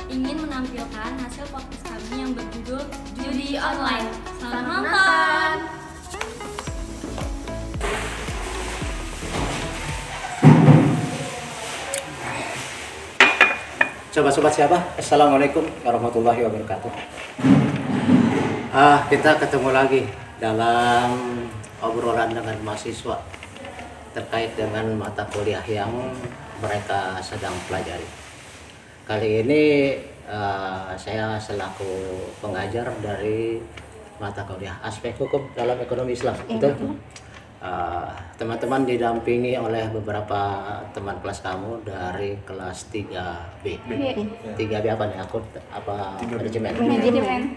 ingin menampilkan hasil podcast kami yang berjudul Judi Online. Selamat menonton! Sobat-sobat siapa? Assalamualaikum warahmatullahi wabarakatuh. Kita ketemu lagi dalam obrolan dengan mahasiswa terkait dengan mata kuliah yang mereka sedang pelajari. Kali ini saya selaku pengajar dari mata kuliah aspek hukum dalam ekonomi Islam. Betul? Teman-teman didampingi oleh beberapa teman kelas kamu dari kelas 3B. 3B apa nih?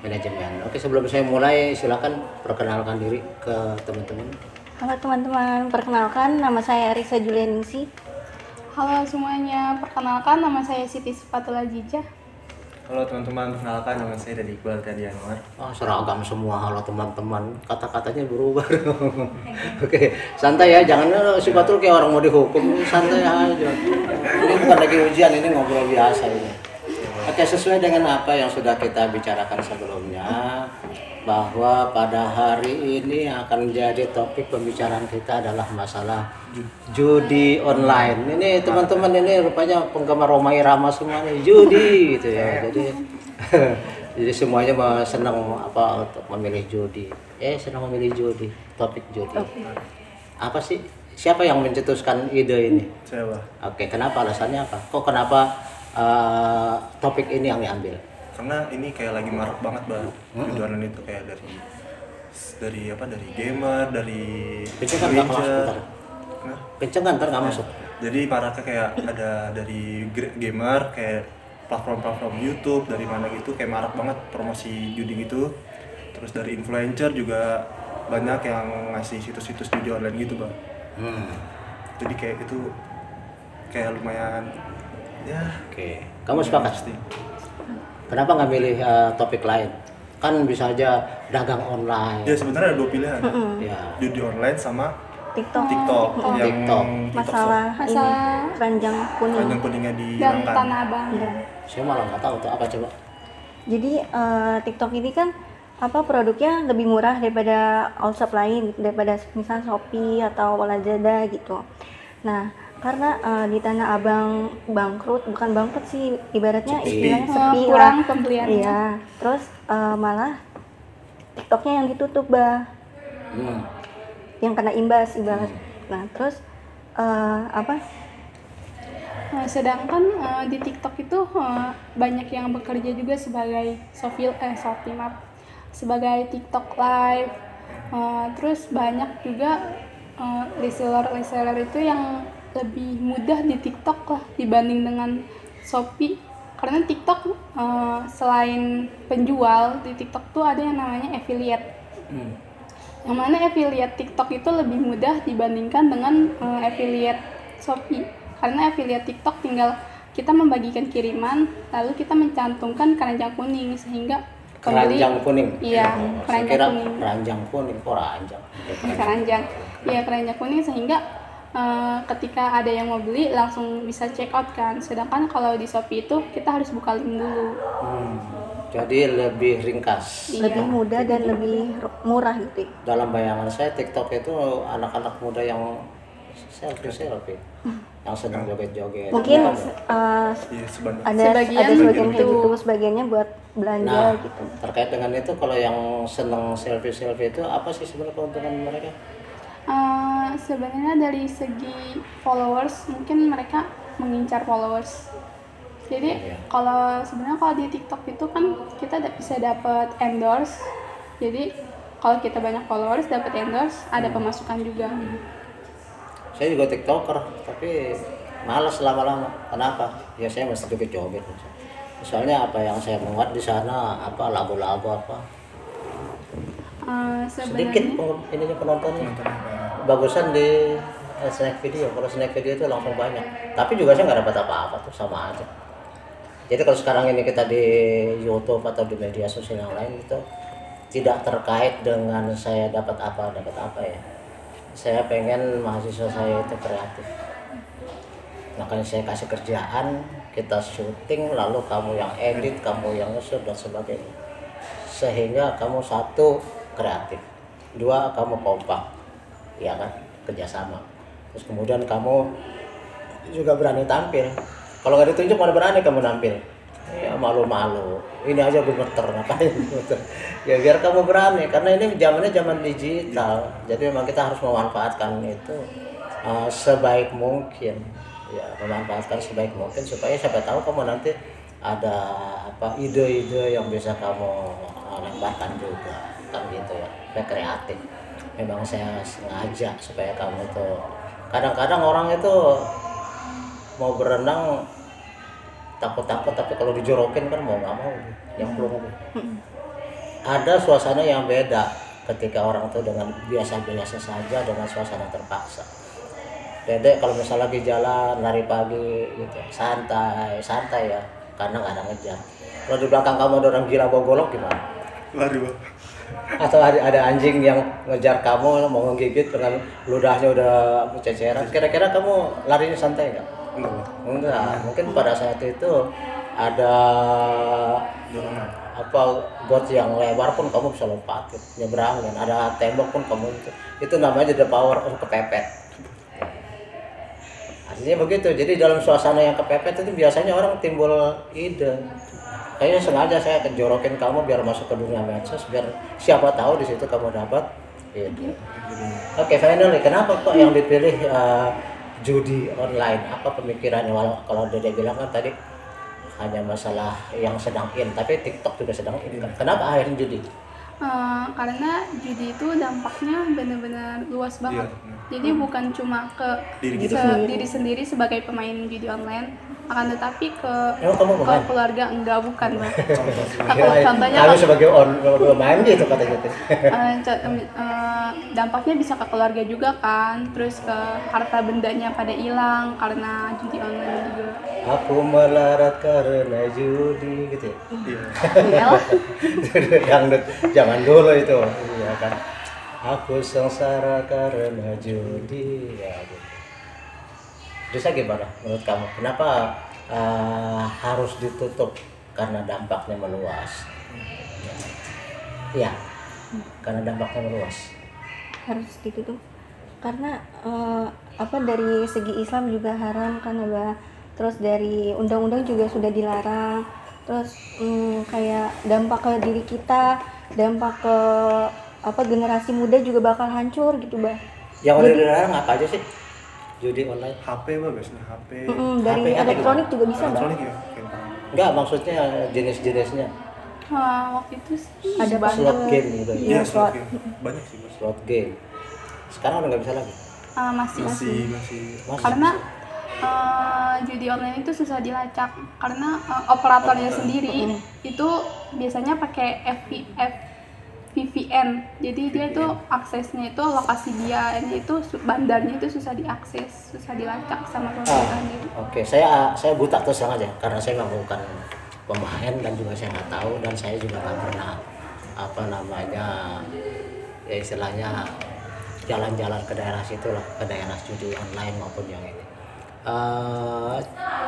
Manajemen. Oke, sebelum saya mulai silakan perkenalkan diri ke teman-teman. Halo teman-teman, perkenalkan nama saya Arisa Julianingsi. Halo semuanya, perkenalkan nama saya Siti Sifatul Ajijah. Halo teman-teman, perkenalkan nama saya dari Iqbal Tadi Anwar. Seragam semua. Halo teman-teman, kata-katanya berubah. Oke, santai ya, jangan Sifatul kayak orang mau dihukum, santai aja. Ini bukan lagi ujian, ini ngobrol biasa ini. Oke, sesuai dengan apa yang sudah kita bicarakan sebelumnya, bahwa pada hari ini akan menjadi topik pembicaraan kita adalah masalah judi online. Ini teman-teman ini rupanya penggemar Roma Irama semua nih, judi gitu ya. Jadi semuanya senang untuk memilih judi. Senang memilih judi, topik judi. Apa sih? Siapa yang mencetuskan ide ini? Saya. Oke, kenapa, alasannya apa? Kok kenapa topik ini yang diambil? Karena ini kayak lagi marak banget judi online itu, kayak dari gamer, dari kenceng kan ntar nggak masuk. Jadi maraknya kayak ada dari gamer, kayak platform YouTube dari mana gitu, kayak marak banget promosi judi gitu. Terus dari influencer juga banyak yang ngasih situs-situs judi online gitu bang. Jadi kayak itu kayak lumayan ya. Oke, kamu sepakat? Kenapa nggak milih topik lain? Kan bisa aja dagang online. Ya sebenarnya ada dua pilihan. Ya. Judi online sama TikTok. Masalah keranjang kuning. Keranjang kuningnya Dan dihilangkan. Tanah Abang. Saya malah nggak tahu tuh apa, coba. Jadi TikTok ini kan produknya lebih murah daripada all shop lain, daripada misal Shopee atau Lazada gitu. Nah, karena di Tanah Abang bukan bangkrut sih, ibaratnya istilahnya sepi kurang lah. pembeliannya. Iya, terus malah TikToknya yang ditutup yang kena imbas ibarat. Nah, terus Sedangkan di TikTok itu banyak yang bekerja juga sebagai sebagai TikTok live. Terus banyak juga reseller itu yang lebih mudah di TikTok lah dibanding dengan Shopee. Karena TikTok selain penjual, di TikTok tuh ada yang namanya affiliate. Yang mana affiliate TikTok itu lebih mudah dibandingkan dengan affiliate Shopee. Karena affiliate TikTok tinggal kita membagikan kiriman, lalu kita mencantumkan keranjang kuning sehingga Keranjang kuning. Iya, keranjang kuning. Keranjang kuning, kok ranjang? Keranjang. Iya, keranjang kuning sehingga ketika ada yang mau beli langsung bisa check out kan. Sedangkan kalau di Shopee itu kita harus buka link dulu. Jadi lebih ringkas. Iya. lebih mudah dan lebih murah gitu. Dalam bayangan saya TikTok itu anak-anak muda yang selfie, yang sedang joget-joget. Mungkin Iya, ada sebagian kayak gitu, sebagiannya buat belanja gitu. Terkait dengan itu, kalau yang senang selfie itu apa sih sebenarnya keuntungan mereka? Sebenarnya dari segi followers mungkin mereka mengincar followers. Jadi kalau di TikTok itu kan kita bisa dapat endorse. Jadi kalau kita banyak followers dapat endorse, ada pemasukan juga. Saya juga TikToker, tapi malas lama-lama. Kenapa? Ya saya mesti joget-joget. Soalnya apa yang saya muat di sana, lagu-lagu apa. Sedikit ininya penontonnya. Bagusan di snack video. Kalau snack video itu langsung banyak. Tapi juga saya nggak dapat apa-apa tuh, sama aja. Jadi kalau sekarang ini kita di YouTube atau di media sosial yang lain itu tidak terkait dengan saya dapat apa ya. Saya pengen mahasiswa saya itu kreatif. Makanya saya kasih kerjaan kita syuting, lalu kamu yang edit, kamu yang nge-shoot dan sebagainya. Sehingga kamu satu kreatif, dua kamu kompak, ya kan, kerjasama. Terus kemudian kamu juga berani tampil. Kalau nggak ditunjuk mana berani kamu tampil? Ya malu-malu. Ini aja gemeter ngapain? Ya biar kamu berani, karena ini zamannya zaman digital. Jadi memang kita harus memanfaatkan itu sebaik mungkin. Ya memanfaatkan sebaik mungkin supaya siapa tahu kamu nanti ada apa ide-ide yang bisa kamu lemparkan juga, kan gitu ya. Supaya kreatif. Memang saya sengaja supaya kamu tuh, kadang-kadang orang itu mau berenang takut-takut, tapi kalau dijorokin kan mau nggak mau, yang belum. Ada suasana yang beda ketika orang itu dengan biasa-biasa saja dengan suasana terpaksa. Dede kalau misalnya lagi jalan lari pagi gitu, santai ya, karena nggak ada ngejar. Kalau di belakang kamu ada orang gila bawa golok gimana? Lari Bang. Atau ada anjing yang ngejar kamu mau ngegigit dengan ludahnya udah ceceran, kira-kira kamu larinya santai nggak? Enggak. Mungkin pada saat itu ada apa got yang lebar pun kamu bisa lompatin, nyebrangin, ada tembok pun kamu itu namanya the power of kepepet. Artinya begitu. Jadi dalam suasana yang kepepet itu biasanya orang timbul ide. Kayaknya sengaja saya kejorokin kamu biar masuk ke dunia medsos, biar siapa tahu di situ kamu dapat ide. Oke, finally, kenapa kok yang dipilih judi online? Apa pemikirannya? Walau kalau Dede bilang kan tadi hanya masalah yang sedang in, tapi TikTok juga sedang in. Kenapa akhirnya judi? Karena judi itu dampaknya benar-benar luas banget. Jadi bukan cuma ke diri sendiri sebagai pemain judi online, akan tetapi ke keluarga. Enggak, bukan Bang. Contohnya kalau sebagai pemain gitu katanya. Dampaknya bisa ke keluarga juga kan, terus ke harta bendanya pada hilang karena judi online juga. Aku melarat karena judi gitu ya. Iya. Dangdut zaman dulu itu, iya kan. Aku sengsara karena judi ya gitu. Terus gimana menurut kamu? Kenapa harus ditutup? Karena dampaknya meluas. Ya, karena dampaknya meluas. Harus ditutup karena apa dari segi Islam juga haram kan Abah. Terus dari undang-undang juga sudah dilarang. Terus kayak dampak ke diri kita, dampak ke apa generasi muda juga bakal hancur gitu Bah. Yang udah dilarang apa aja sih? Judi online. HP Bang, biasanya HP. Dari HP elektronik juga bisa Bah. Elektronik ya. Enggak, maksudnya jenis-jenisnya. Waktu itu sih Ada Slot game gitu. Iya, slot. banyak sih Mas. Slot game. Sekarang udah nggak bisa lagi. Masih. Karena judi online itu susah dilacak karena operatornya sendiri itu biasanya pakai VPN. Jadi dia itu aksesnya itu lokasi dia itu bandarnya itu susah diakses, susah dilacak sama pemerintah sendiri. Oke, saya buta terus terang aja karena saya nggak bukan pemain dan juga saya nggak tahu dan saya juga nggak pernah apa namanya ya istilahnya jalan-jalan ke daerah situ lah, ke daerah judi online maupun yang ini.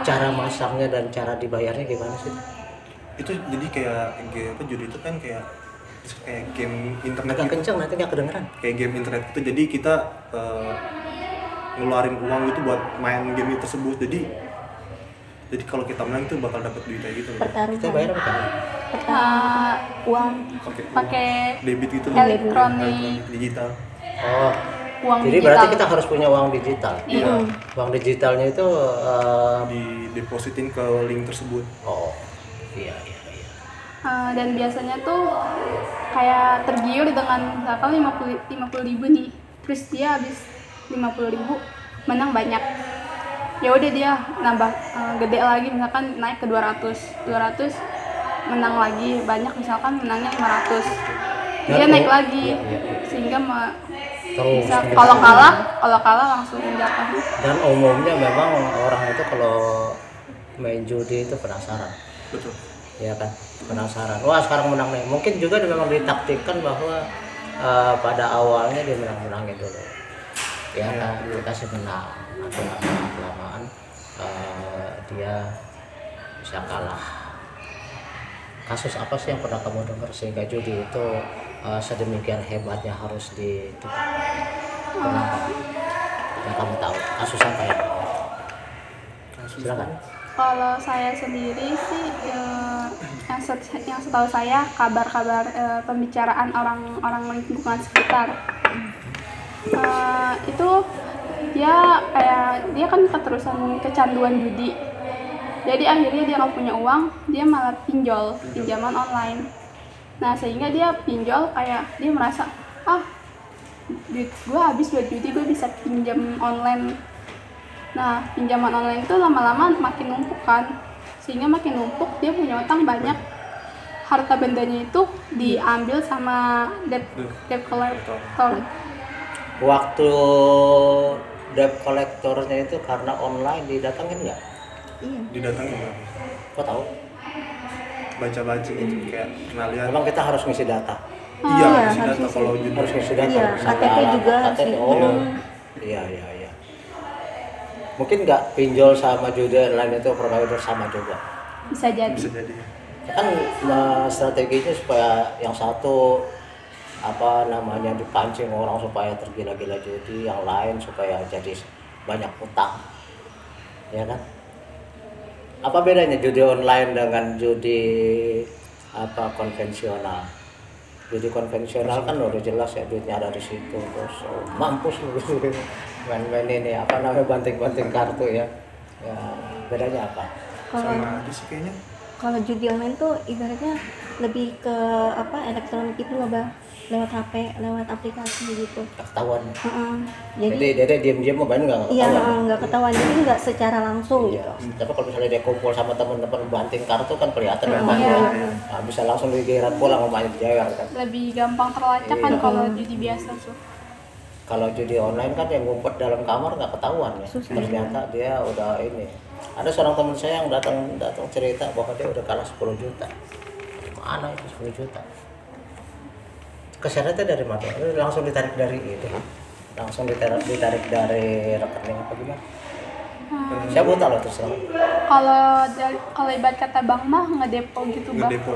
Cara masangnya dan cara dibayarnya gimana sih? Itu jadi kayak judi itu kan kayak game internet. Agak gitu. kencang nanti nggak kedengeran. Kayak game internet itu, jadi kita ngeluarin uang itu buat main game tersebut. Jadi kalau kita menang itu bakal dapat duit kayak gitu. Kita bayar apa? Uang Pakai debit gitu loh. elektronik Digital. Oh. uang Jadi digital. berarti kita harus punya uang digital. Iya. Uang digitalnya itu Didepositin ke link tersebut. oh. Iya. Dan biasanya tuh kayak tergiur dengan misalkan 50.000 nih, terus dia habis 50.000 menang banyak, ya udah dia nambah gede lagi, misalkan naik ke 200 menang lagi banyak, misalkan menangnya 500 dia naik lagi sehingga bisa kalau kalah langsung jatuh. Dan umumnya memang orang itu kalau main judi itu penasaran. Betul. Ya kan, penasaran. Wah sekarang menang nih. Mungkin juga memang ditaktikkan bahwa pada awalnya dia menang-menangin dulu. Ya kan, dikasih menang. Atau lama-lamaan dia bisa kalah. Kasus apa sih yang pernah kamu dengar sehingga judi itu sedemikian hebatnya harus ditutup? Kenapa? Yang kamu tahu kasusnya kayak apa? Silakan. Kalau saya sendiri sih yang setahu saya kabar-kabar pembicaraan orang-orang lingkungan sekitar itu dia kan keterusan kecanduan judi. Jadi akhirnya dia nggak punya uang, dia malah pinjaman online. Nah sehingga dia pinjol, kayak dia merasa duit gue habis buat judi, gue bisa pinjam online. Nah pinjaman online itu lama-lama makin numpuk kan, sehingga makin numpuk, dia punya utang banyak, harta bendanya itu diambil sama debt collector. Waktu debt collectornya itu karena online didatangin nggak? Iya. Didatangin nggak? Kok tahu? Baca-baca gitu kayak pernah lihat. Memang kita harus ngisi data. Iya, iya, isi harus data isi. kalau judi. Harus ngisi data. Iya, Misalnya KTP juga harus KTP. di- Oh, iya. Mungkin nggak pinjol sama judi online itu provider sama juga. Bisa jadi. Bisa jadi. Kan strateginya supaya yang satu dipancing orang supaya tergila-gila judi, yang lain supaya jadi banyak utang, ya kan? Apa bedanya judi online dengan judi konvensional? Judi konvensional kan udah jelas ya, duitnya ada di situ, terus mampus lu gitu. Main-main ini banting-banting kartu ya. Ya bedanya apa? Sama aja sih kayaknya. Kalau judi online tuh ibaratnya lebih ke elektronik itu loh, Bang. Lewat HP, lewat aplikasi gitu. Ketahuan. Jadi Jadi diam-diam mau main nggak iya ketahuan. nggak ketahuan, jadi nggak secara langsung Iya. gitu. Tapi kalau misalnya dia kumpul sama teman-teman banting kartu kan kelihatan ya, Iya, Pak. iya. Nah, bisa langsung digirat pulang sama jewer kan. Lebih gampang terlacak kan Iya. kalau judi biasa tuh. Kalau judi online kan yang ngumpet dalam kamar nggak ketahuan ya. Susah. Ternyata dia udah ini. Ada seorang teman saya yang datang cerita bahwa dia udah kalah 10 juta. Mana itu 10 juta? Kesannya dari mana? Langsung ditarik dari itu. Langsung ditarik dari rekening apa gimana? Saya buta loh terus terang. Kalau ibarat kata bank mah ngedepo gitu, Bang. Ngedepo.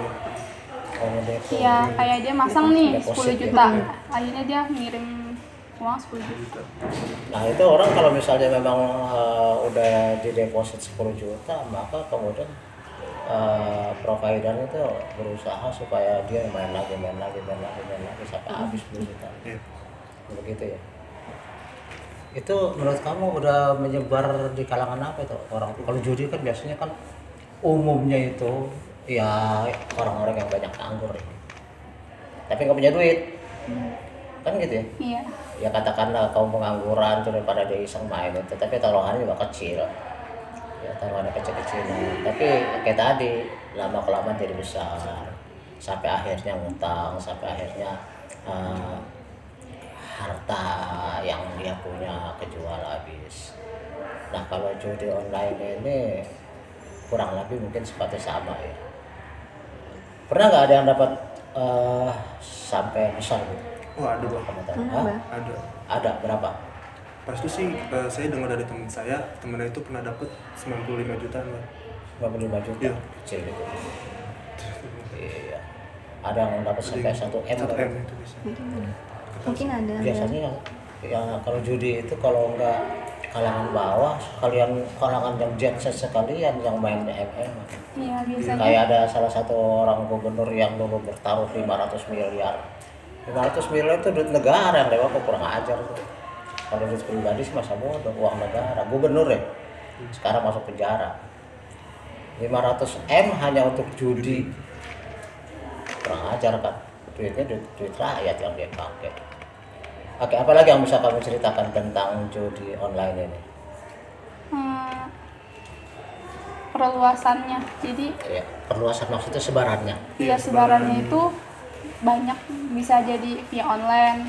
Oh, ngedepo. Iya, kayak dia masang nih Deposit 10 ya. juta. Akhirnya dia ngirim uang 10 juta. Nah itu orang kalau misalnya memang udah dideposit 10 juta, maka kemudian provider itu berusaha supaya dia main lagi sampai habis 10 juta. Iya. Begitu ya. Itu menurut kamu udah menyebar di kalangan apa itu orang? Kalau judi kan biasanya kan umumnya itu ya orang-orang yang banyak nganggur ini, tapi nggak punya duit, kan gitu ya? Iya. Ya katakanlah kaum pengangguran tuh daripada dia iseng main itu, tapi taruhannya juga kecil, ya taruhannya kecil-kecilan, tapi kayak tadi lama kelamaan jadi besar, sampai akhirnya ngutang, sampai akhirnya harta yang dia punya kejual habis. Nah kalau judi online ini kurang lebih mungkin seperti sama ya. Pernah nggak ada yang dapat sampai besar gitu? Oh ada Bang. Kamu tahu? Pernah, Hah? Bang. Ada. Ada berapa? Pas itu sih saya dengar dari teman saya, temennya itu pernah dapet 95 jutaan Bang. 55 juta? Iya. Kecil gitu. Iya. Ada yang dapat sampai 1 M. 1 M itu bisa. Mungkin ada. Biasanya ya kalau judi itu kalau enggak kalangan bawah, sekalian kalangan yang jet set sekalian yang main MM. Iya, biasanya. Kayak ada salah satu orang gubernur yang dulu bertaruh 500 miliar. 500 miliar itu duit negara yang lewat, kok kurang ajar tuh. Kalau duit pribadi sih masa bodoh, uang negara. Gubernur ya, sekarang masuk penjara. 500 M hanya untuk judi. Kurang ajar kan, duitnya duit rakyat yang dia pakai. Oke, apalagi yang bisa kamu ceritakan tentang judi online ini? Perluasannya. Jadi Ya, perluasan maksudnya sebarannya. iya, sebarannya itu banyak, bisa jadi via online,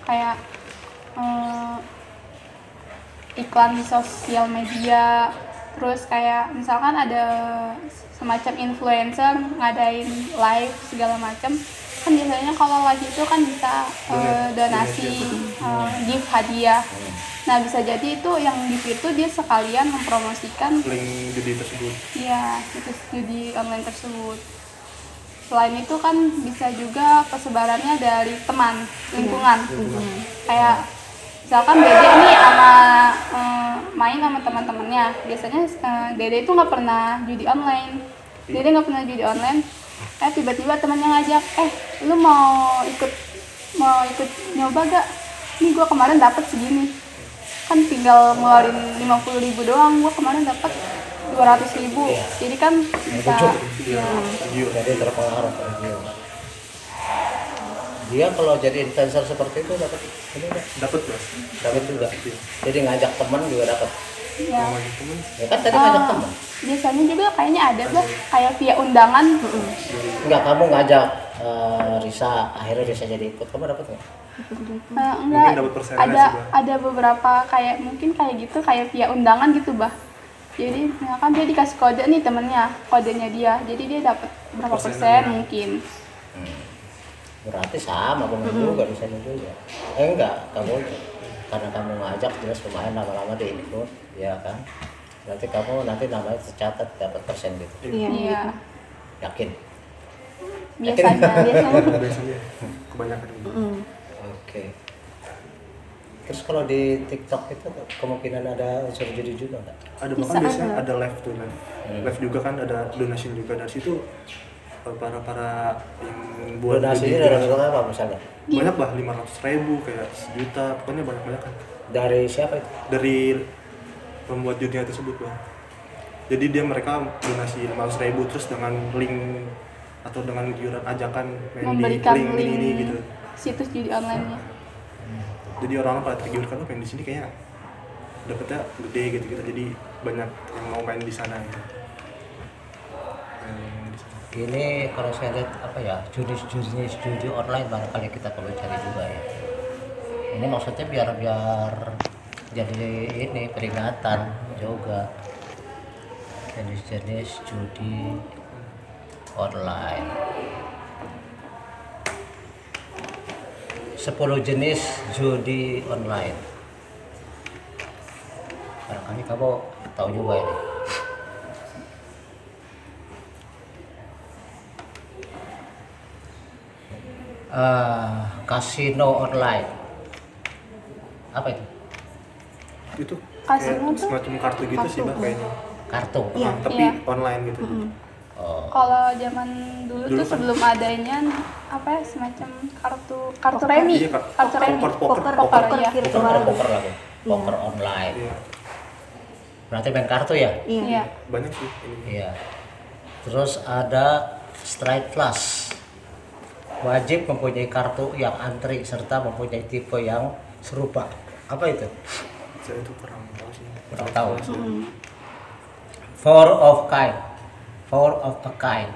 kayak iklan di sosial media, terus kayak misalkan ada semacam influencer ngadain live segala macam, kan biasanya kalau live itu kan bisa donasi, gift hadiah. Nah bisa jadi itu yang di situ dia sekalian mempromosikan link judi tersebut. ya situs judi online tersebut. Selain itu kan bisa juga persebarannya dari teman lingkungan. Kayak misalkan Dede nih sama main sama teman-temannya. Biasanya Dede itu nggak pernah judi online. Dede nggak pernah judi online. Tiba-tiba temannya ngajak, lu mau ikut nyoba gak? Nih gua kemarin dapet segini. Kan tinggal ngeluarin 50.000 doang. Gua kemarin dapet 200.000. Jadi kan bisa Jadi terpengaruh dia. Dia kalau jadi influencer seperti itu dapat ini enggak? Dapat Bos. Dapat juga. Jadi ngajak teman juga dapat. ya. Ngomongin temen Ya kan tadi ngajak teman. Biasanya juga kayaknya ada bah kayak via undangan. Enggak, kamu ngajak Risa, akhirnya Risa jadi ikut. Kamu dapat nggak? Enggak, Mungkin dapat persennya ada sih, Bah. ada beberapa kayak mungkin kayak gitu kayak via undangan gitu bah. Jadi misalkan dia dikasih kode nih temennya, kodenya dia, jadi dia dapat berapa persen Persennya. mungkin. Berarti sama kamu juga di sana juga. Enggak, kamu karena kamu ngajak jelas pemain lama-lama diikut, ya kan? Berarti kamu nanti namanya tercatat dapat persen gitu. Iya, Yakin? biasanya. biasanya kebanyakan gitu. Oke. Terus kalau di TikTok itu kemungkinan ada unsur judi juga nggak? Ada Bisa bahkan biasanya ada. ada live tuh live juga kan, ada donation juga dari situ. Para yang buat Donasinya judi dari juga bentuk apa misalnya? banyak bah, 500.000 kayak 1 juta, pokoknya banyak kan Dari siapa itu? dari pembuat judinya tersebut bah. Jadi mereka donasi 500.000 terus dengan link atau dengan iuran ajakan main Memberikan di link link ini gitu. situs judi online-nya. Jadi orang-orang pada tergiurkan tuh main di sini kayaknya dapetnya gede gitu, jadi banyak yang mau main di sana gitu. Main di sana. Ini kalau saya lihat apa ya, judi online barangkali kita perlu cari juga ya. Ini maksudnya biar jadi ini peringatan juga jenis-jenis judi online. 10 jenis judi online. Barangkali kamu tahu juga ini. Kasino online. Apa itu? Itu Kasino kayak tuh semacam kartu gitu sih bah kayaknya. Kartu. Iya. Tapi Iya. online gitu. Oh, Kalau zaman dulu Dulu tuh kan- sebelum adanya apa ya semacam kartu Poker. remi, Iya, kartu remi, poker poker ya. bukan poker lagi. Poker online. Iya, Berarti main kartu ya? Iya. banyak sih ini. Iya. Terus ada straight flush. Wajib mempunyai kartu yang antri serta mempunyai tipe yang serupa. Apa itu? Saya itu kurang tahu sih. Kurang tahu. Four of a kind.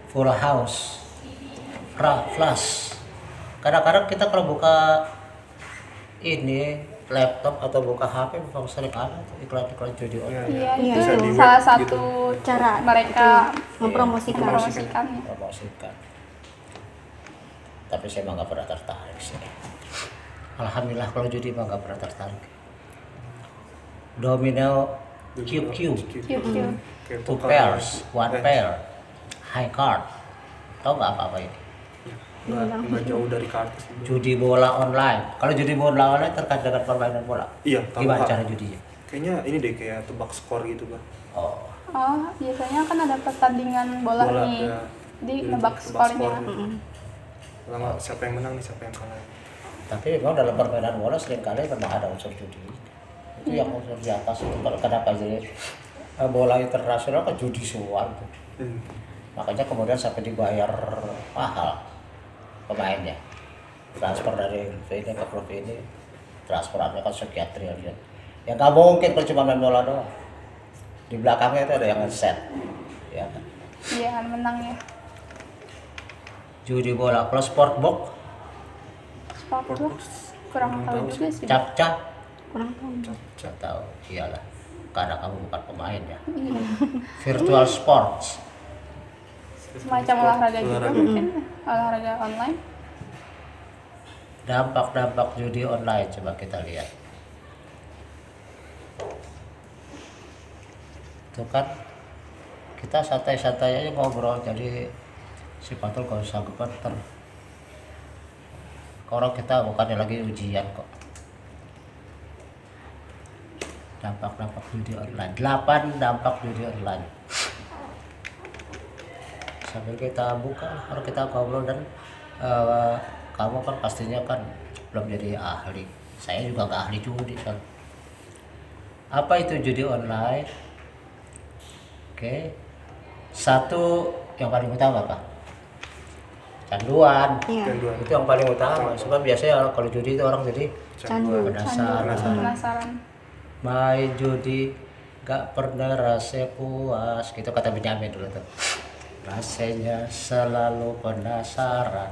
Full house. Flush. Kadang-kadang kita kalau buka ini laptop atau buka HP memang sering ada tuh iklan-iklan judi online. Iya, Iya, itu bisa di web salah gitu. satu Cara mereka mempromosikan. mempromosikannya. Promosikan. Tapi saya mah nggak pernah tertarik sih. Alhamdulillah kalau judi mah nggak pernah tertarik. Domino QQ, QQ. Kayak two poker. pairs, one pair, high card. Tahu nggak apa-apa ini? Nggak jauh dari kartu sih. Judi bola online. Kalau judi bola online terkait dengan permainan bola. Iya, tahu, Gimana Pak. cara judinya? Kayaknya ini deh kayak tebak skor gitu bah. Oh, Oh, biasanya kan ada pertandingan bola, nih. ya. Jadi nebak skornya. Lama siapa yang menang nih, siapa yang kalah. tapi memang dalam permainan bola seringkali memang ada unsur judi. Itu yang unsur di atas itu. Kenapa jadi bola internasional kan judi semua itu. Makanya kemudian sampai dibayar mahal pemainnya, transfer dari ini ke klub ini, transferannya kan sekian triliun. Ya nggak mungkin kalau cuma main bola doang, di belakangnya itu ada yang nge-set, ya kan? Iya, kan menang ya. Judi bola. Kalau sport box, Sport box kurang tahu juga sih. cap-cap, Kurang tahu. nggak tahu, iyalah, karena kamu bukan pemain ya. Iya. Virtual sports, Semacam olahraga juga mungkin, olahraga online. dampak-dampak judi online coba kita lihat. Itu kan kita santai-santai aja ngobrol, jadi si Fatul gak usah gemeter. Orang kita bukannya lagi ujian kok. Dampak-dampak judi online, 8 dampak judi online. Sambil kita buka, kalau kita ngobrol dan kamu kan pastinya kan belum jadi ahli. Saya juga nggak ahli judi kan. Apa itu judi online? Oke, satu yang paling utama apa? Canduan. Iya. Itu yang paling utama. Sebab biasanya kalau judi itu orang jadi Candu. Penasaran. main judi gak pernah rasa puas, gitu kata Benyamin dulu tuh. Rasanya selalu penasaran.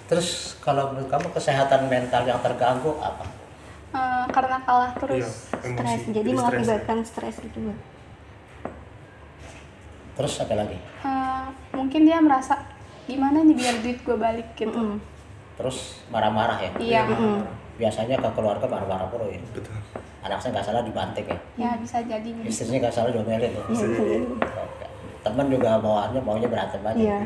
Terus kalau menurut kamu kesehatan mental yang terganggu apa? Karena kalah terus. Stres, jadi mengakibatkan stres gitu Mbak. Terus apa lagi? Mungkin dia merasa gimana nih biar duit gue balik gitu. Terus marah-marah ya? Iya. Biasanya ke keluarga marah-marah pula ya. Betul. Anaknya nggak salah dibanting ya. Ya bisa jadi. Istrinya nggak salah diomelin ya. Iya, bisa jadi. Oke. Teman juga maunya berantem aja. Iya.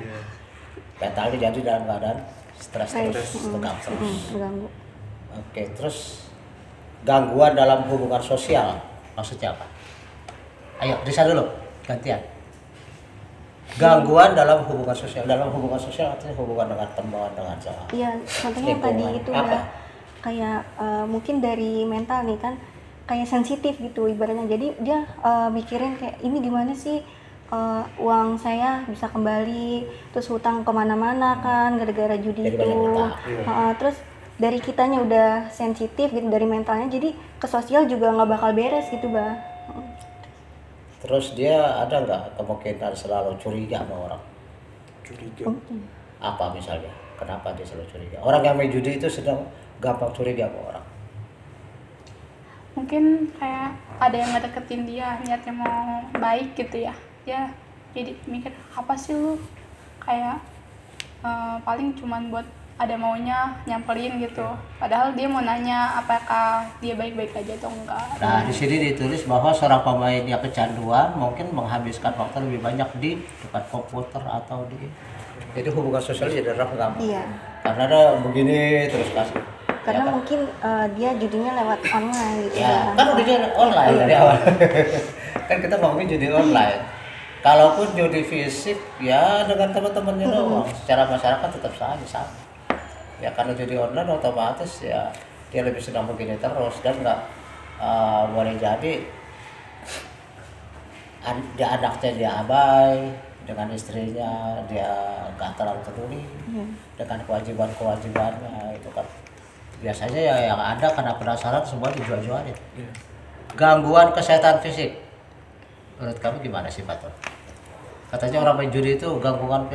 Mentalnya jadi dalam keadaan stres terus, tegang terus. Terganggu. Oke, terus gangguan dalam hubungan sosial maksudnya apa? Ayo, Risa dulu, gantian. Gangguan dalam hubungan sosial. Dalam hubungan sosial artinya hubungan dengan teman, dengan sahabat. Iya, contohnya yang tadi itu Apa? udah kayak mungkin dari mental nih kan kayak sensitif gitu ibaratnya. Jadi dia mikirin kayak ini gimana sih uang saya bisa kembali, terus hutang kemana-mana kan gara-gara judi Jadi itu. banyak hutang. Terus dari kitanya udah sensitif gitu dari mentalnya, jadi ke sosial juga nggak bakal beres gitu bah. Terus dia ada nggak kemungkinan selalu curiga sama orang? Curiga. Apa misalnya? Kenapa dia selalu curiga? Orang yang main judi itu sedang gampang curiga sama orang. Mungkin kayak ada yang ngedeketin dia, niatnya mau baik gitu ya. Dia jadi mikir apa sih lu? Kayak paling cuman buat ada maunya nyamperin gitu. Padahal dia mau nanya apakah dia baik-baik aja atau enggak. Nah, di sini ditulis bahwa seorang pemain yang kecanduan mungkin menghabiskan waktu lebih banyak di dekat komputer atau di. Jadi hubungan sosial jadi gampang. Iya. Karena ada begini terus kasih. Karena mungkin dia judinya lewat online gitu Ya, ya. kan udah jadi online dari awal. Kan kita ngomongin judi online. Kalaupun judi fisik ya dengan teman-temannya doang. Secara masyarakat tetap saja sama. Ya karena judi online otomatis ya dia lebih senang begini terus dan nggak boleh jadi anaknya dia abai, dengan istrinya dia nggak terlalu peduli dengan kewajibannya itu kan biasanya ya yang ada karena penasaran semua dijual-jualin. Gangguan kesehatan fisik menurut kamu gimana sih Fatul? Katanya orang main judi itu gangguan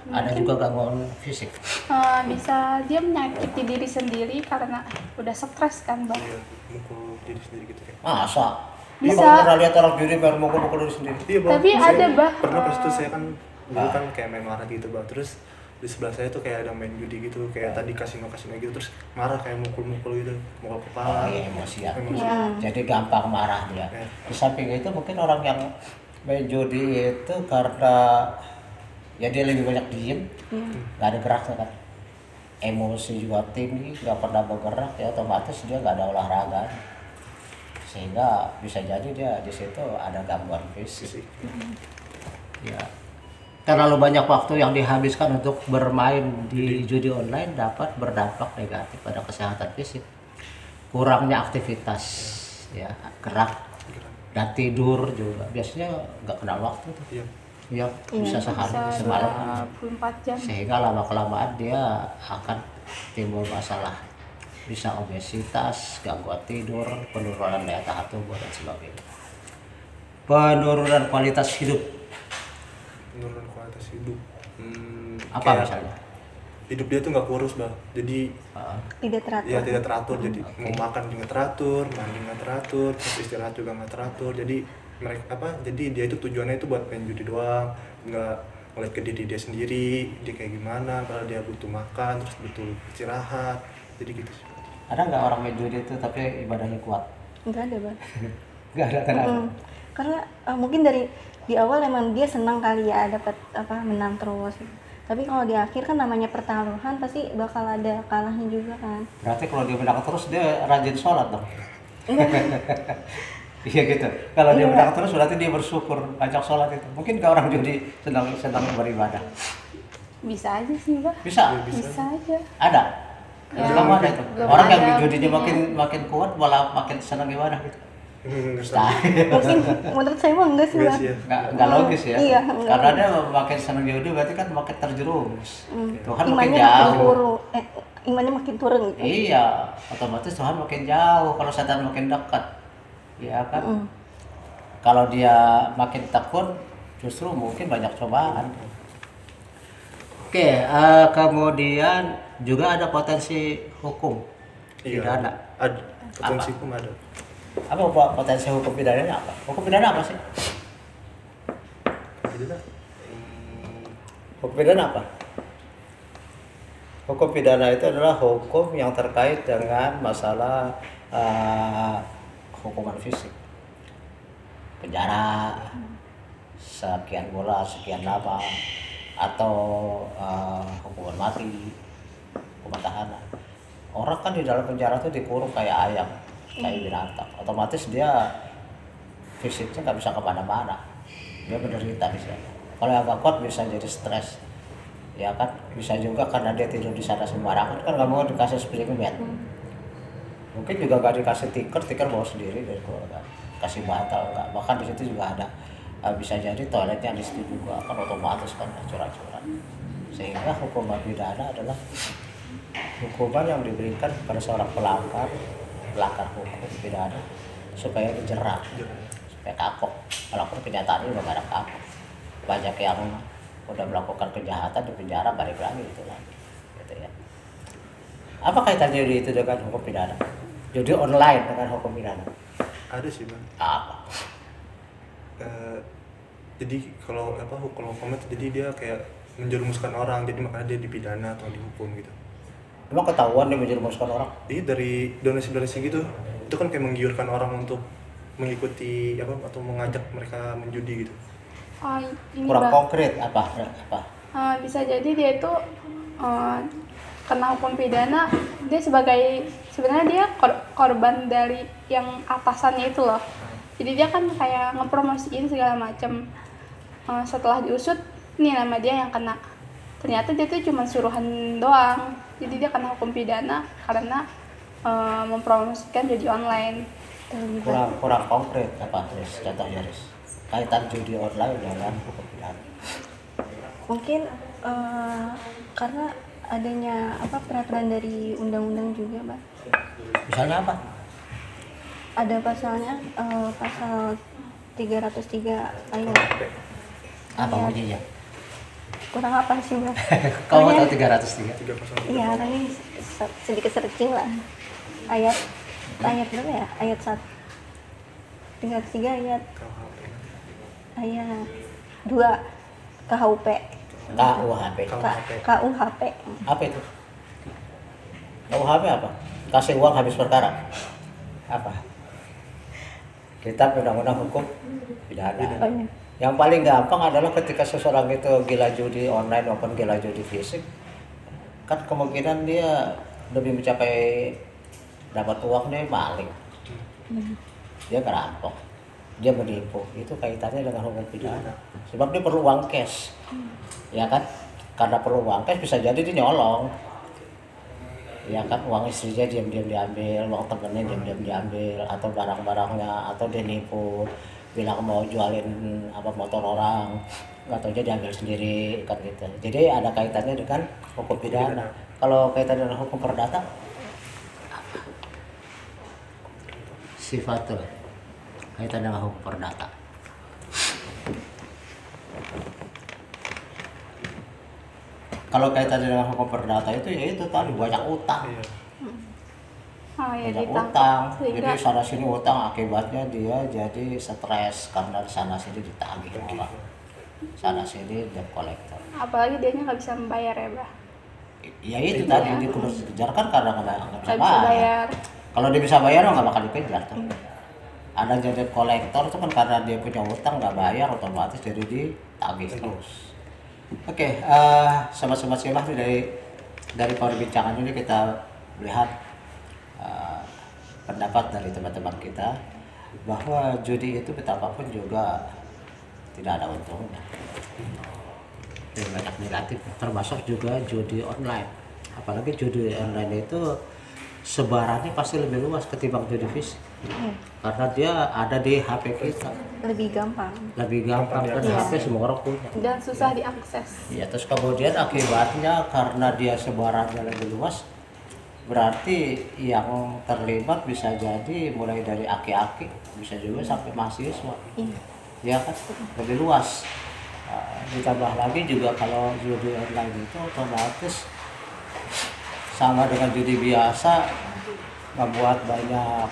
ada juga gangguan fisik. Bisa dia menyakiti diri sendiri karena udah stres kan bang. Iya, mukul diri sendiri gitu ya. Masa? Bisa. Emang pernah lihat orang judi baru mukul-mukul diri sendiri? Iya, Bang. Tapi Saya ada, Bah. Pernah pas itu saya kan dulu kan kayak main marah gitu, Bang. Terus di sebelah saya tuh kayak ada main judi gitu, kayak tadi kasino gitu, terus marah kayak mukul-mukul gitu, mukul kepala. Oh iya, emosian. Emosi. Jadi gampang marah dia. Ya. Di samping itu mungkin orang yang main judi itu karena ya dia lebih banyak diem, nggak ada geraknya kan. Emosi juga tinggi, nggak pernah bergerak, ya otomatis dia nggak ada olahraga. Sehingga bisa jadi dia di situ ada gangguan fisik. Ya. Terlalu banyak waktu yang dihabiskan untuk bermain di judi online dapat berdampak negatif pada kesehatan fisik. Kurangnya aktivitas, ya gerak dan tidur juga. Biasanya nggak kenal waktu tuh. Iya. Ya bisa sehari, Bisa semalam. 24 jam. Sehingga lama-kelamaan dia akan timbul masalah. Bisa obesitas, gangguan tidur, penurunan daya tahan tubuh dan sebagainya. Penurunan kualitas hidup. Penurunan kualitas hidup. Apa Kayak misalnya? hidup dia tuh nggak kurus, Bang. Jadi Tidak teratur. ya tidak teratur. Jadi mau makan juga nggak teratur, mandi nggak teratur, terus istirahat juga nggak teratur. Jadi mereka jadi dia itu tujuannya itu buat main judi doang, nggak ngeliat ke diri dia sendiri, dia kayak gimana, kalau dia butuh makan, terus butuh istirahat, jadi gitu sih. Ada nggak orang main judi itu tapi ibadahnya kuat? Enggak ada, Bang. Nggak ada, kenapa? Karena mungkin dari di awal emang dia senang kali ya dapat menang terus. Tapi kalau di akhir kan namanya pertaruhan pasti bakal ada kalahnya juga kan. Berarti kalau dia menang terus dia rajin sholat dong. Iya gitu. Kalau dia menang terus berarti dia bersyukur ajak sholat itu. Mungkin ke orang judi sedang beribadah. Bisa aja sih, Mbak. Bisa. Bisa aja. Ada. Ya, Kamu ada itu. belum Orang yang ada judinya buktinya. makin kuat malah makin senang ibadah gitu. Mungkin menurut saya mah enggak sih, Enggak Bang. sih ya. Nggak logis ya. Iya, enggak Karena dia makin senang judi berarti kan makin terjerumus. Tuhan makin Imannya makin jauh. turun, imannya makin turun gitu. Iya, otomatis Tuhan makin jauh kalau setan makin dekat. Iya kan? Kalau dia makin tekun, justru mungkin banyak cobaan. Oke, kemudian juga ada potensi hukum pidana. Ada potensi hukum ada. Apa potensi hukum pidananya apa? Hukum pidana apa sih? Gitu dah. Hukum pidana apa? Hukum pidana itu adalah hukum yang terkait dengan masalah hukuman fisik, penjara sekian bulan, sekian lama, atau hukuman mati, hukuman tahanan. Orang kan di dalam penjara tuh dikurung kayak ayam, kayak binatang. Otomatis dia fisiknya nggak bisa kemana-mana, dia menderita di sana. Kalau yang agak kuat bisa jadi stres, ya kan? Bisa juga karena dia tidur di sana sembarangan, kan nggak mau dikasih sleeping bed. Mungkin juga nggak dikasih tikar bawa sendiri dari keluarga, kasih bantal nggak. Bahkan di situ juga ada bisa jadi toiletnya di situ juga, kan otomatis kan curang-curang. Sehingga hukuman pidana adalah hukuman yang diberikan kepada seorang pelanggar hukum pidana supaya dijerat, supaya kapok. Walaupun kenyataannya udah gak ada kapok. Banyak yang udah melakukan kejahatan di penjara balik lagi itu lagi, gitu ya. Apa kaitannya judi itu dengan hukum pidana? Judi online dengan hukum pidana? Ada sih Bang. Apa? Jadi kalau hukumnya jadi dia kayak menjerumuskan orang, jadi makanya dia dipidana atau dihukum gitu. Emang ketahuan dia menjerumuskan orang? Jadi dari donasi-donasi gitu, itu kan kayak menggiurkan orang untuk mengikuti atau mengajak mereka menjudi gitu. Ini Kurang Bang. konkret apa? Bisa jadi dia itu kena hukum pidana, dia sebenarnya dia korban dari yang atasannya itu loh. Jadi dia kan kayak ngepromosiin segala macam. Setelah diusut, nih nama dia yang kena. Ternyata dia tuh cuma suruhan doang. Jadi dia kena hukum pidana karena mempromosikan judi online. Kurang konkret apa? Terus contohnya kaitan judi online dengan hukum pidana. Mungkin karena adanya peraturan dari undang-undang juga, Mbak. Misalnya apa? Ada pasalnya, pasal 303 ayat. Apa bunyinya? Kurang apa sih, Mbak? Kamu Pokoknya- tahu 303? 303. Iya, tapi sedikit searching lah. Ayat berapa ya? Ayat 1. 303 ayat 2 KUHP. KUHP. KUHP. Apa itu? KUHP apa? Kasih uang habis perkara. Apa? Kitab Undang-Undang Hukum Pidana. Oh, iya. Yang paling gampang adalah ketika seseorang itu gila judi online maupun gila judi fisik, kan kemungkinan dia lebih mencapai dapat uang, dia maling, dia ngerampok, dia menipu. Itu kaitannya dengan hukum pidana. Sebab dia perlu uang cash, ya kan? Karena perlu uang cash bisa jadi dia nyolong, ya kan? Uang istrinya diam-diam diambil, uang temennya diam-diam diambil, atau barang-barangnya, atau dia nipu, bilang mau jualin motor orang, nggak tahu dia diambil sendiri kan gitu. Jadi ada kaitannya dengan hukum pidana. Kalau kaitannya dengan hukum perdata, sifatul kaitan dengan hukum perdata. Kalau kaitannya dengan hukum perdata itu ya itu tadi banyak utang. Iya. Ya Banyak ditangkap utang, sehingga jadi sana sini utang, akibatnya dia jadi stres karena di sana sini ditagih orang. sana sini debt collector. Apalagi dianya nggak bisa membayar ya, Bah. Ya itu tadi dia harus dikejar kan karena nggak bisa Nggak bisa bayar. bayar. Kalau dia bisa bayar nggak bakal dikejar tuh. Ada debt collector itu kan karena dia punya utang nggak bayar otomatis jadi ditagih terus. Oke, sobat-sobat Silah dari perbincangan ini kita lihat pendapat dari teman-teman kita bahwa judi itu betapapun juga tidak ada untungnya. Banyak negatif, termasuk juga judi online. Apalagi judi online itu sebarannya pasti lebih luas ketimbang judi fisik. Karena dia ada di HP kita. Lebih gampang. Lebih gampang kan HP semua orang punya. Dan susah diakses. Ya, terus kemudian akibatnya karena dia sebarannya lebih luas, berarti yang terlibat bisa jadi mulai dari aki-aki, bisa juga sampai mahasiswa. Ya kan, lebih luas. Ditambah lagi juga kalau judi online itu otomatis sama dengan judi biasa membuat banyak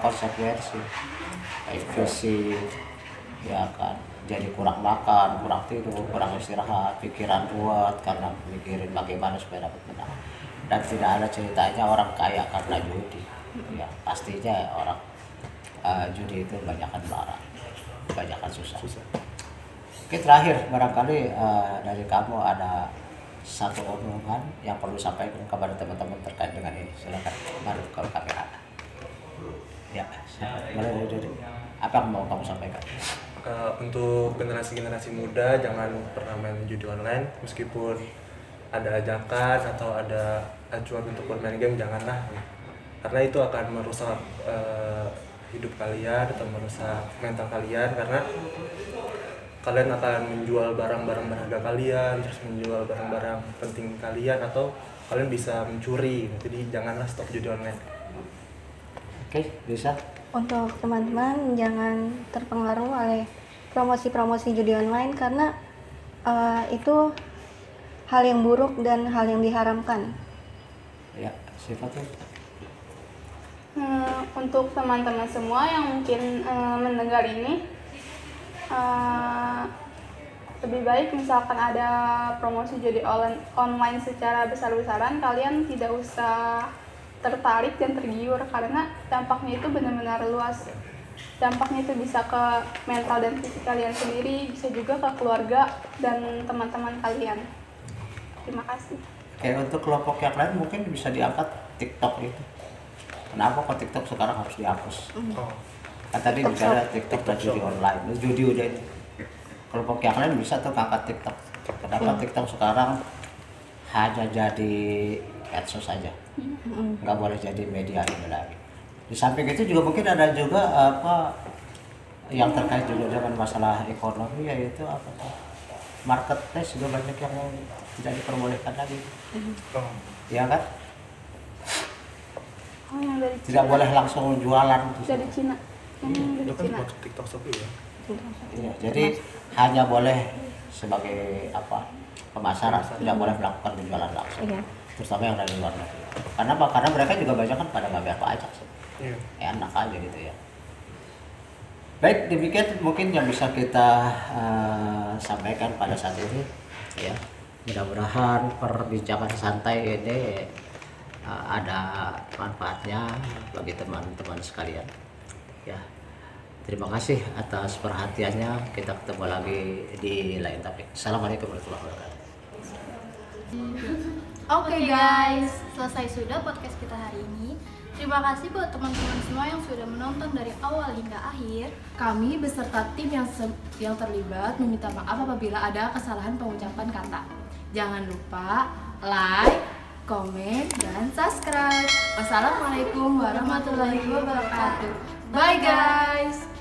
konsekuensi, infeksi, ya kan, jadi kurang makan, kurang tidur, kurang istirahat, pikiran ruwet karena mikirin bagaimana supaya dapat menang. Dan tidak ada ceritanya orang kaya karena judi. Ya pastinya orang judi itu banyakkan marah, banyakkan susah. Oke, terakhir barangkali dari kamu ada satu omongan yang perlu sampaikan kepada teman-teman terkait dengan ini. Silakan, mari ke kamera. Ya, boleh dari apa yang mau kamu sampaikan? Untuk generasi-generasi muda jangan pernah main judi online, meskipun ada ajakan atau ada acuan untuk bermain game, janganlah, karena itu akan merusak hidup kalian atau merusak mental kalian, karena kalian akan menjual barang-barang berharga kalian, terus menjual barang-barang penting kalian, atau kalian bisa mencuri. Jadi janganlah stop judi online. Oke, bisa. Untuk teman-teman jangan terpengaruh oleh promosi-promosi judi online karena itu hal yang buruk dan hal yang diharamkan. Ya, sifatnya. Untuk teman-teman semua yang mungkin mendengar ini, lebih baik misalkan ada promosi judi online secara besar-besaran, kalian tidak usah tertarik dan tergiur karena dampaknya itu benar-benar luas. Dampaknya itu bisa ke mental dan fisik kalian sendiri, bisa juga ke keluarga dan teman-teman kalian. Terima kasih. Oke, untuk kelompok yang lain mungkin bisa diangkat TikTok itu. Kenapa kok TikTok sekarang harus dihapus? Kan tadi bicara TikTok dan judi online, judi udah itu. Kelompok yang lain bisa tuh angkat TikTok. Kenapa TikTok sekarang hanya jadi medsos saja, nggak boleh jadi media ini lagi. Di samping itu juga mungkin ada juga yang terkait juga dengan masalah ekonomi, yaitu marketplace juga banyak yang tidak diperbolehkan lagi. Ya kan? Yang dari Tidak Cina. boleh langsung jualan Dari Cina. Dari Itu kan Cina. masuk TikTok Shopee ya. Iya, jadi hanya boleh sebagai pemasaran, tidak boleh melakukan penjualan langsung. Iya. Terutama yang dari luar negeri. Karena apa? Karena mereka juga banyak kan pada nggak bayar pajak sih. Iya. Enak aja gitu ya. Baik, demikian mungkin yang bisa kita sampaikan pada saat ini. Ya, mudah-mudahan perbincangan santai ini ada manfaatnya bagi teman-teman sekalian. Ya, terima kasih atas perhatiannya. Kita ketemu lagi di lain topik. Assalamualaikum warahmatullahi wabarakatuh. Oke guys, selesai sudah podcast kita hari ini. Terima kasih buat teman-teman semua yang sudah menonton dari awal hingga akhir. Kami beserta tim yang terlibat meminta maaf apabila ada kesalahan pengucapan kata. Jangan lupa like, komen, dan subscribe. Wassalamualaikum warahmatullahi wabarakatuh. Bye guys.